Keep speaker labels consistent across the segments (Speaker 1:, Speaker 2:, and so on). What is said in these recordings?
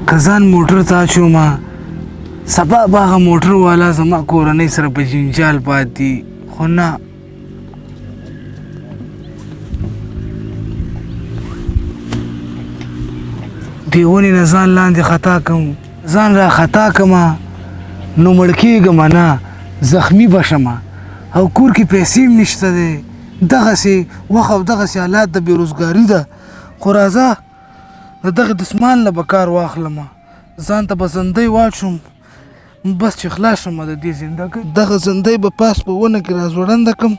Speaker 1: که ځان موټر ته اچومه سبا به هغه موټر والا زما کورنۍ سره په جنجال پاتې خو نه دې ونې نه ځان لاندې خطا کړم ځان را خطا کړمه نو مړ کېږم نه زخمي به شمه او کور کې پیسې هم نشته دی دغسې وخت او دغسې حالات د بېروزګاري ده خو راځه د دغې دسمال نه به کار واخلمه ځان ته به زندۍ واچوم بس چې خلاص شم د دې زندګۍ دغه زندۍ به پاس په ونه کې راځوړنده کړم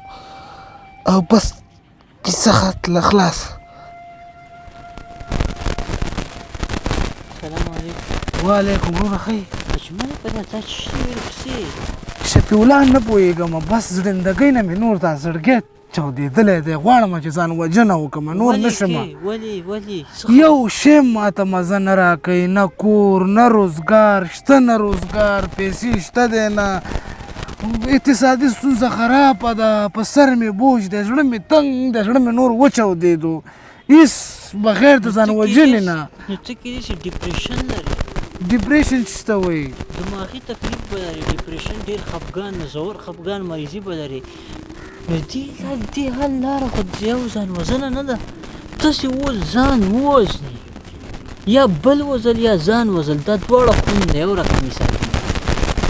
Speaker 1: او بس کیسه ختله خلاص
Speaker 2: سلام علیکم
Speaker 1: وعلیکم وروره ښه
Speaker 2: اجمل په تا چې شوې پسې
Speaker 1: شفیع الله نه پوهېږم بس زندګۍ نه مې نور دا زړګی چاودېدلی دی غواړم چې ځان وژنه وکړم نور نه شمه
Speaker 2: ولې
Speaker 1: یو شی ماته مزه نه راکوي نه کور نه روزګار شته نه روزګار پیسې شته دی نه اقتصادي ستونزه خرابه ده په سر مې بوج دی زړه مې تنګ دی زړه مې نور وچاودېدو هېڅ بغیر د ځان وژنې نه
Speaker 2: نو ته کېدای شي ډیپریشن لرې
Speaker 1: ډیپریشن چې ته وایي
Speaker 2: دماغي تکلیف به لرې ډیپریشن ډېر خفګان زور خفګان مریضي به لرې نو دې حل لاره خو یو ځان وژنه نه ده تاسې اوس ځان ووژنې یا بل وژل یا ځان وژل دا دواړه خون د یو رقم مثال دي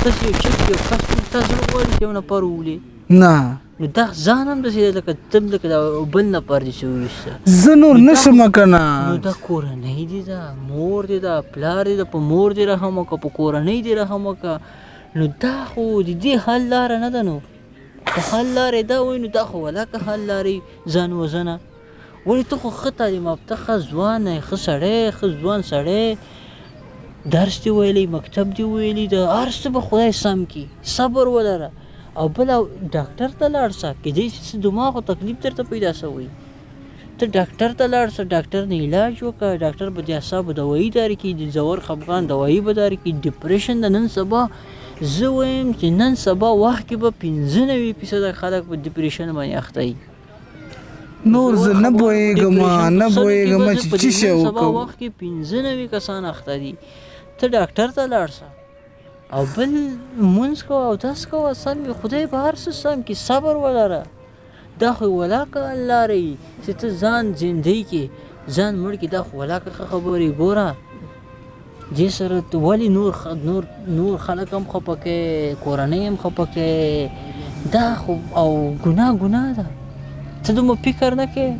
Speaker 2: تاسې یو چپ یو کس تاسو غواړئ چې یو نفر وولې
Speaker 1: نه
Speaker 2: نو دا ځان هم داسې دی لکه تم لکه دا بل نفر دي چې وویسته
Speaker 1: زه نور نه شم که نه
Speaker 2: نو دا کورنۍ دي دا مور دي دا پلار دي دا په مور دي رحم وکړه په کورنۍ دي رحم وکړه نو دا خو د دې حل لاره نه ده نو که حل لارې دا وایي نو دا خو ولاکه حل لارې ځان وژنه ولې ته خو ښه تعلیم یافته ښه ځوان یې ښه سړی ښه ځوان سړی درس دې ویلی مکتب دې ویلي د هر څه به خدای سم کړي صبر ولره او بله ډاکټر ته لاړ شه کیدای شي څه دماغ او تکلیف درته پیدا شوی ته ډاکټر ته لاړ شه ډاکټر نه علاج وکړه ډاکټر به د اعصابو دوایي داري کړي د ژور خفګان دوایي به داري کړي ډپریشن د نن سبا زه وایم چې نن سبا وخت کې به 95% خلک په ډپریشن باندې اخته وي
Speaker 1: نور زه نه پوهېږم نه پوهېږم چې څه شی
Speaker 2: سبا
Speaker 1: وکړم
Speaker 2: وخت کې 95 کسان اخته دي ته ډاکټر ته لاړ شه او بل مونځ کوه اودس کوه سم وي خدای به هر څه سم کړي صبر ولره دا خو ولاکه لارې چې ته ځان زندۍ کې ځان مړ کړي دا خو ولاکه ښه خبرې ګوره دې سره ته ولې نور خلک هم خفه کوې کورنۍ هم خفه کوې دا خو او ګناه ده ته دومره فکر نه کوې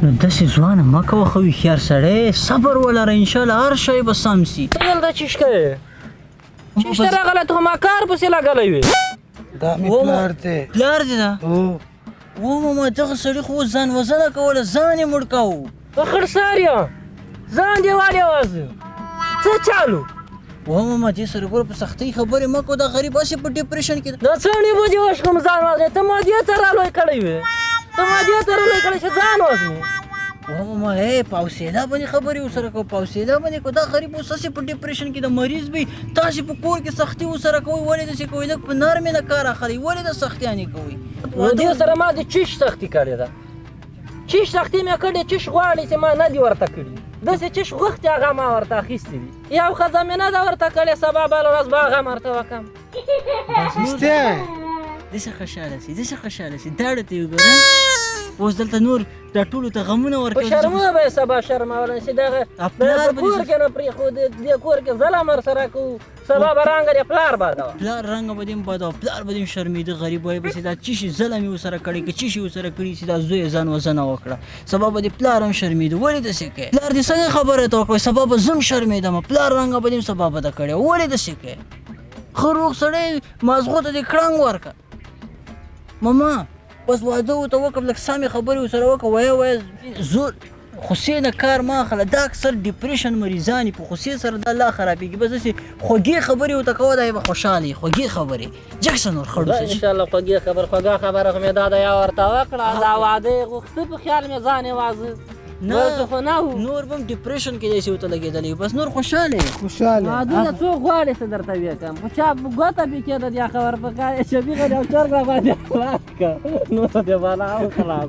Speaker 2: نو داسې ځوانه مه کوه ښه هوښیار سړی صبر ولره انشاءالله هر شی به سم سي
Speaker 3: ته دلته چیش کوې چیش ته راغلی ته خو ما کار پسې لګلی وې
Speaker 1: دا مې پلار دی
Speaker 2: پلار دې ده ماما دغه سړي خو اوس ځان وژنه کوله ځان یې مړ کوو
Speaker 3: په خړسار یم ځان دې والې وازه څه چالو
Speaker 2: ماما دې سره ګوره په سختۍ خبرې مه کوه دا غریب هسې په ډپریشن کې ده
Speaker 3: دا څڼې بجې وشکم ځان وازې ته ما دې ته رالوی کړی وې ته ما دې ته رالوی کړی چې ځان وزنې
Speaker 2: ماما په حوصله باندې خبرې ورسره کوه په حوصله باندې کوه دا غریب اوس هسې په ډپریشن کې د مریض وي تاسې په کور کې سختي ورسره کوئ ولې داسې کوئ لږ په نرمې نه کار اخلئ ولې د سختیانې کوئ
Speaker 3: نو دې سره ما د چیش سختي کړې ده چیش سختي مې کړې چیش غواړي چې ما نه دي ورته کړي داسې چیش غوښتې هغه ما ورته اخیستې دي یو ښه زمینه ده ورته کړې سبا بله ورځ به هغه ورته وکړم
Speaker 2: داسې خوشحاله سي داسې خوشحاله سي داړه ته یې وګوره اوس دلته نور دا ټولو ته غمونه
Speaker 3: په شرمونه به یې سبا شرمولی شي دغه په کور کې نه پرېښودې دې کور کې ظلم ورسره کوو سبا به رنګه دې پلار بادوه
Speaker 2: پلار رنګه به دې هم بادوه پلار به دې هم شرمېده غریب وایي به چې دا څه شي ظلم یې ورسره کړی که څه شي ورسره کړي چې دا زوی یې ځان وژنه وکړه سبا به دې پلار هم شرمېده ولې داسې کوې پلار دې څنګه خبره ته وکړئ سبا به زه هم شرمېدم پلار رنګه به دې هم سبا به ده کړې ولې داسې کوې ښه روغ سړی مازغو ته دې کړنګ ورکړه ماما بس واده ورته وکړم لږ سمې خبرې ورسره وکړه وایه زور خوسې نه کار مه اخله دا اکثر ډپریشن مریضان په خوسې سره دا الله خرابېږي بس داسې خوږې خبرې ورته کوه دا یې به خوشحاله وي خوږې خبرې جکسه نور خړو
Speaker 3: انشاءالله خوږې خوږه خبره خو مې دا ده یا ورته وکړه دا واده یې غوښته په خیال مې ځان یې وازه
Speaker 2: نور به هم ډپریشن کې داسې ورته لګېدلی بس نور خوشحاله یې
Speaker 3: عادونه څوک غواړي څه درته وکړم خو چا ګوته پې کېده دې خبر په کار یې شبیغه ډاکټر را باندې خلاص کړه نور دې بالا او خلاص